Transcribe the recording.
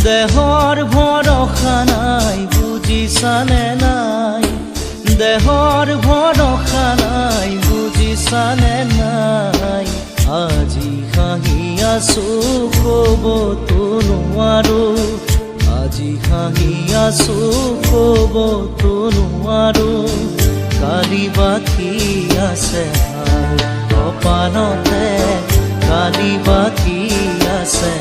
দেহৰ ভৰসা নাই বুজিছানে নাই, দেহৰ ভৰসা নাই বুজিছানে নাই। আজি হাঁহি আছো ক'বতো নোৱাৰো, আজি হাঁহি আছো ক'বতো নোৱাৰো। কালি বাকী আছে কপালতে, কালি বাকী আছে